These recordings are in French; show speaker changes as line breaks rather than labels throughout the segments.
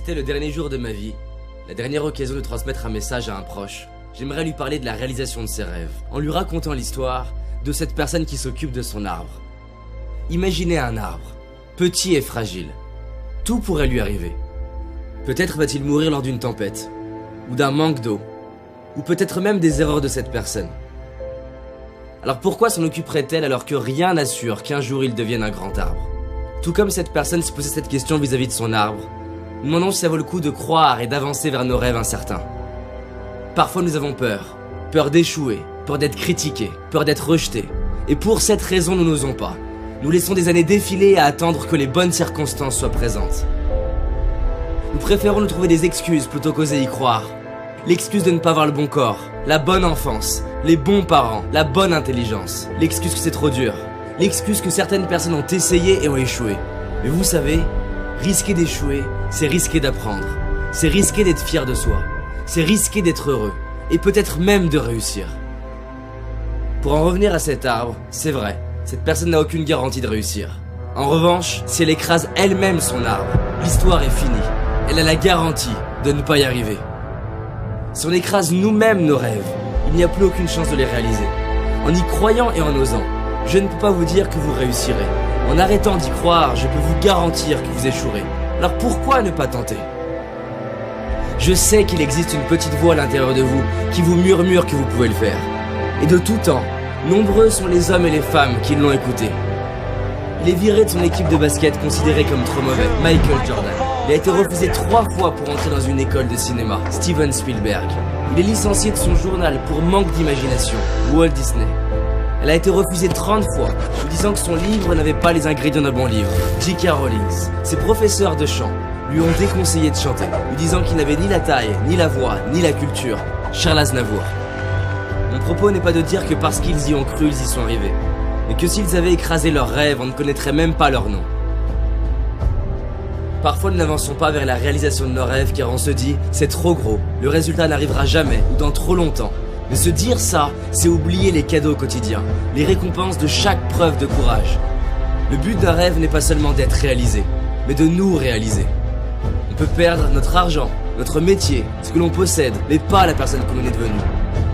c'était le dernier jour de ma vie, la dernière occasion de transmettre un message à un proche, j'aimerais lui parler de la réalisation de ses rêves, en lui racontant l'histoire de cette personne qui s'occupe de son arbre. Imaginez un arbre, petit et fragile. Tout pourrait lui arriver. Peut-être va-t-il mourir lors d'une tempête, ou d'un manque d'eau, ou peut-être même des erreurs de cette personne. Alors pourquoi s'en occuperait-elle alors que rien n'assure qu'un jour il devienne un grand arbre? Tout comme cette personne se posait cette question vis-à-vis de son arbre, nous demandons si ça vaut le coup de croire et d'avancer vers nos rêves incertains. Parfois nous avons peur, peur d'échouer, peur d'être critiqués, peur d'être rejetés. Et pour cette raison nous n'osons pas. Nous laissons des années défiler à attendre que les bonnes circonstances soient présentes. Nous préférons nous trouver des excuses plutôt qu'oser y croire. L'excuse de ne pas avoir le bon corps, la bonne enfance, les bons parents, la bonne intelligence. L'excuse que c'est trop dur. L'excuse que certaines personnes ont essayé et ont échoué. Mais vous savez, risquer d'échouer, c'est risquer d'apprendre. C'est risquer d'être fier de soi. C'est risquer d'être heureux. Et peut-être même de réussir. Pour en revenir à cet arbre, c'est vrai, cette personne n'a aucune garantie de réussir. En revanche, si elle écrase elle-même son arbre, l'histoire est finie. Elle a la garantie de ne pas y arriver. Si on écrase nous-mêmes nos rêves, il n'y a plus aucune chance de les réaliser. En y croyant et en osant, je ne peux pas vous dire que vous réussirez. En arrêtant d'y croire, je peux vous garantir que vous échouerez. Alors pourquoi ne pas tenter? Je sais qu'il existe une petite voix à l'intérieur de vous qui vous murmure que vous pouvez le faire. Et de tout temps, nombreux sont les hommes et les femmes qui l'ont écouté. Il est viré de son équipe de basket considéré comme trop mauvais, Michael Jordan. Il a été refusé 3 fois pour entrer dans une école de cinéma, Steven Spielberg. Il est licencié de son journal pour manque d'imagination, Walt Disney. Elle a été refusée 30 fois, lui disant que son livre n'avait pas les ingrédients d'un bon livre, J.K. Rowling. Ses professeurs de chant lui ont déconseillé de chanter, lui disant qu'il n'avait ni la taille, ni la voix, ni la culture, Charles Aznavour. Mon propos n'est pas de dire que parce qu'ils y ont cru, ils y sont arrivés, mais que s'ils avaient écrasé leurs rêves, on ne connaîtrait même pas leur nom. Parfois nous n'avançons pas vers la réalisation de nos rêves car on se dit « c'est trop gros, le résultat n'arrivera jamais ou dans trop longtemps ». Mais se dire ça, c'est oublier les cadeaux quotidiens, les récompenses de chaque preuve de courage. Le but d'un rêve n'est pas seulement d'être réalisé, mais de nous réaliser. On peut perdre notre argent, notre métier, ce que l'on possède, mais pas la personne que l'on est devenu.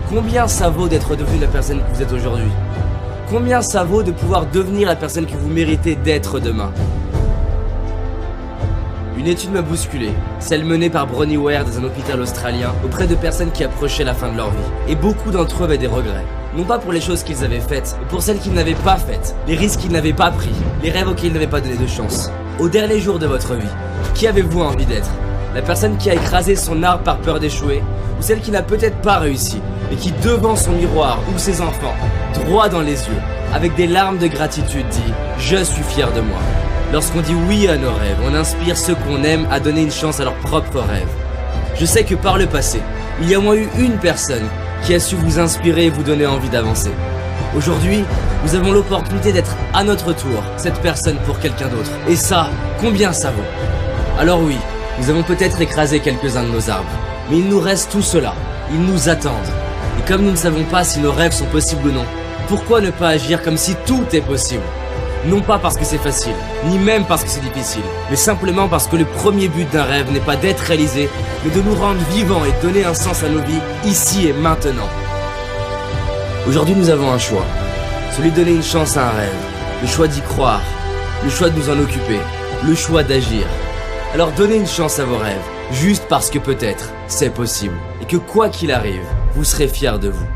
Combien ça vaut d'être devenu la personne que vous êtes aujourd'hui? Combien ça vaut de pouvoir devenir la personne que vous méritez d'être demain? Une étude m'a bousculé, celle menée par Bronnie Ware dans un hôpital australien auprès de personnes qui approchaient la fin de leur vie. Et beaucoup d'entre eux avaient des regrets. Non pas pour les choses qu'ils avaient faites, mais pour celles qu'ils n'avaient pas faites, les risques qu'ils n'avaient pas pris, les rêves auxquels ils n'avaient pas donné de chance. Au dernier jour de votre vie, qui avez-vous envie d'être? La personne qui a écrasé son arbre par peur d'échouer? Ou celle qui n'a peut-être pas réussi, mais qui devant son miroir ou ses enfants, droit dans les yeux, avec des larmes de gratitude dit « Je suis fier de moi ». Lorsqu'on dit oui à nos rêves, on inspire ceux qu'on aime à donner une chance à leurs propres rêves. Je sais que par le passé, il y a au moins eu une personne qui a su vous inspirer et vous donner envie d'avancer. Aujourd'hui, nous avons l'opportunité d'être à notre tour cette personne pour quelqu'un d'autre. Et ça, combien ça vaut? Alors oui, nous avons peut-être écrasé quelques-uns de nos arbres, mais il nous reste tout cela, ils nous attendent. Et comme nous ne savons pas si nos rêves sont possibles ou non, pourquoi ne pas agir comme si tout est possible? Non pas parce que c'est facile, ni même parce que c'est difficile, mais simplement parce que le premier but d'un rêve n'est pas d'être réalisé, mais de nous rendre vivants et donner un sens à nos vies, ici et maintenant. Aujourd'hui nous avons un choix, celui de donner une chance à un rêve, le choix d'y croire, le choix de nous en occuper, le choix d'agir. Alors donnez une chance à vos rêves, juste parce que peut-être c'est possible, et que quoi qu'il arrive, vous serez fiers de vous.